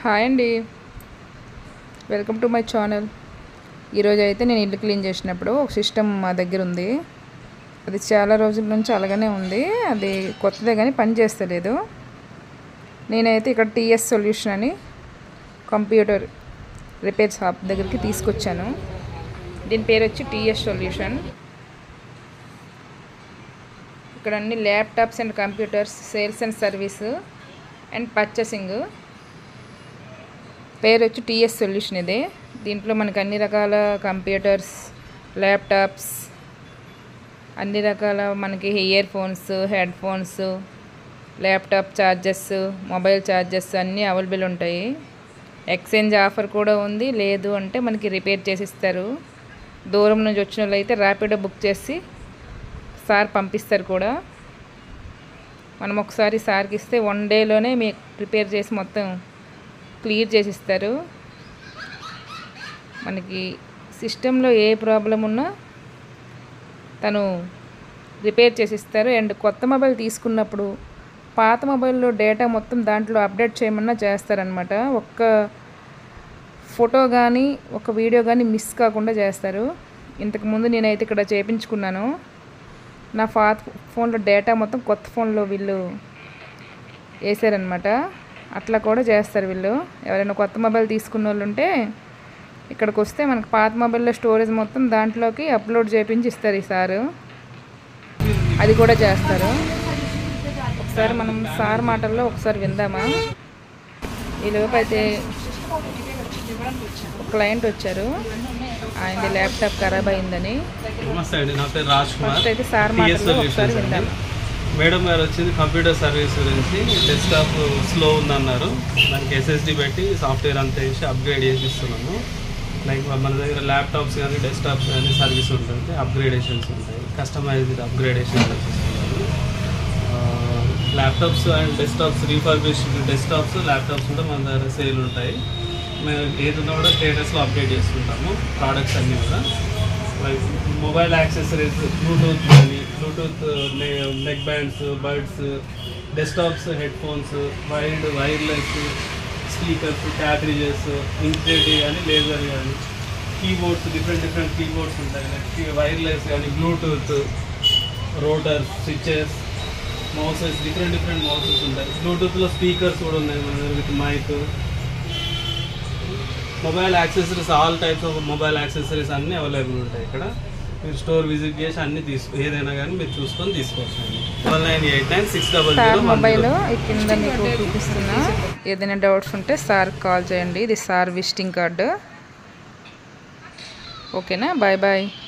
Hi అండి, welcome to my channel. ఈరోజు అయితే నేను ఇల్లు క్లీన్ చేసినప్పుడు ఒక సిస్టమ్ మా దగ్గర ఉంది. అది చాలా రోజుల నుంచి అలాగనే ఉంది. అది కొత్తదే కానీ పని చేస్తలేదు. నేనైతే ఇక్కడ టీఎస్ సొల్యూషన్ అని కంప్యూటర్ రిపేర్ షాప్ దగ్గరికి తీసుకొచ్చాను. దీని పేరు వచ్చి టీఎస్ సొల్యూషన్. ఇక్కడ అన్ని laptops and computers sales and service and purchasing. పేరు వచ్చి టీఎస్ సొల్యూషన్. ఇదే దీంట్లో మనకు అన్ని రకాల కంప్యూటర్స్, ల్యాప్టాప్స్, అన్ని రకాల మనకి ear phones, head phones, laptop charges, mobile charges అన్నీ అవైలబుల్ ఉంటాయి. ఎక్స్చేంజ్ ఆఫర్ కూడా ఉంది. లేదు అంటే మనకి రిపేర్ చేసి ఇస్తారు. దూరం నుంచి వచ్చిన వాళ్ళు అయితే ర్యాపిడో బుక్ చేసి సార్ పంపిస్తారు కూడా. మనం ఒకసారి సార్కి ఇస్తే 1 డేలోనే మీకు రిపేర్ చేసి మొత్తం క్లియర్ చేసిస్తారు. మనకి సిస్టంలో ఏ ప్రాబ్లం ఉన్నా తను రిపేర్ చేసిస్తారు. అండ్ కొత్త మొబైల్ తీసుకున్నప్పుడు పాత మొబైల్లో డేటా మొత్తం దాంట్లో అప్డేట్ చేయమన్నా చేస్తారనమాట. ఒక్క ఫోటో కానీ ఒక వీడియో కానీ మిస్ కాకుండా చేస్తారు. ఇంతకుముందు నేనైతే ఇక్కడ చేయించుకున్నాను. నా పాత ఫోన్లో డేటా మొత్తం కొత్త ఫోన్లో వీళ్ళు వేసారనమాట. అట్లా కూడా చేస్తారు వీళ్ళు. ఎవరైనా కొత్త మొబైల్ తీసుకున్న వాళ్ళు ఉంటే ఇక్కడికి వస్తే మనకు పాత మొబైల్లో స్టోరేజ్ మొత్తం దాంట్లోకి అప్లోడ్ చేయించి ఇస్తారు ఈ సారు. అది కూడా చేస్తారు. ఒకసారి మనం సార్ మాటల్లో ఒకసారి విందామా? ఈలోపు అయితే ఒక క్లయింట్ వచ్చారు. ఆయనది ల్యాప్టాప్ ఖరాబ్ అయిందని. ఫస్ట్ అయితే సార్ మాటల్లో ఒకసారి విందాం. మేడం గారు వచ్చింది కంప్యూటర్ సర్వీస్ గురించి. డెస్క్టాప్ స్లో ఉందన్నారు. దానికి ఎస్ఎస్డి పెట్టి సాఫ్ట్వేర్ అంతా వేసి అప్గ్రేడ్ చేసి ఇస్తున్నాము. లైక్ మన దగ్గర ల్యాప్టాప్స్ కానీ డెస్క్టాప్స్ కానీ సర్వీస్ ఉంటుంది, అప్గ్రేడేషన్స్ ఉంటాయి, కస్టమైజ్డ్ అప్గ్రేడేషన్ ఇస్తున్నాము. Laptops and desktops, refurbished desktops, laptops కూడా మన దగ్గర సేల్ ఉంటాయి. మేము ఏదైనా కూడా స్టేటస్లో అప్డేట్ చేసుకుంటాము ప్రోడక్ట్స్ అన్నీ కూడా. లైక్ మొబైల్ యాక్సెసరీస్, బ్లూటూత్ కానీ Bluetooth neck bands, buds, desktops, headphones, wireless speakers, cartridges, inkjet కానీ లేజర్ కానీ, కీబోర్డ్స్, డిఫరెంట్ కీబోర్డ్స్ ఉంటాయి. లైక్ వైర్లెస్ కానీ Bluetooth, router, switches, mouses, different mouses ఉంటాయి. బ్లూటూత్లో స్పీకర్స్ కూడా ఉన్నాయి మన దగ్గర with mic. Mobile accessories, all types of mobile accessories అన్నీ అవైలబుల్ ఉంటాయి ఇక్కడ. మీరు స్టోర్ విజిట్ చేసి అన్నీ ఏదైనా కానీ మీరు చూసుకొని తీసుకోవచ్చు. 99896000 మొబైల్ కింద మీకు చూపిస్తున్నా. ఏదైనా డౌట్స్ ఉంటే సార్ కాల్ చేయండి. ఇది సార్ విజిటింగ్ కార్డు. ఓకేనా? Bye bye.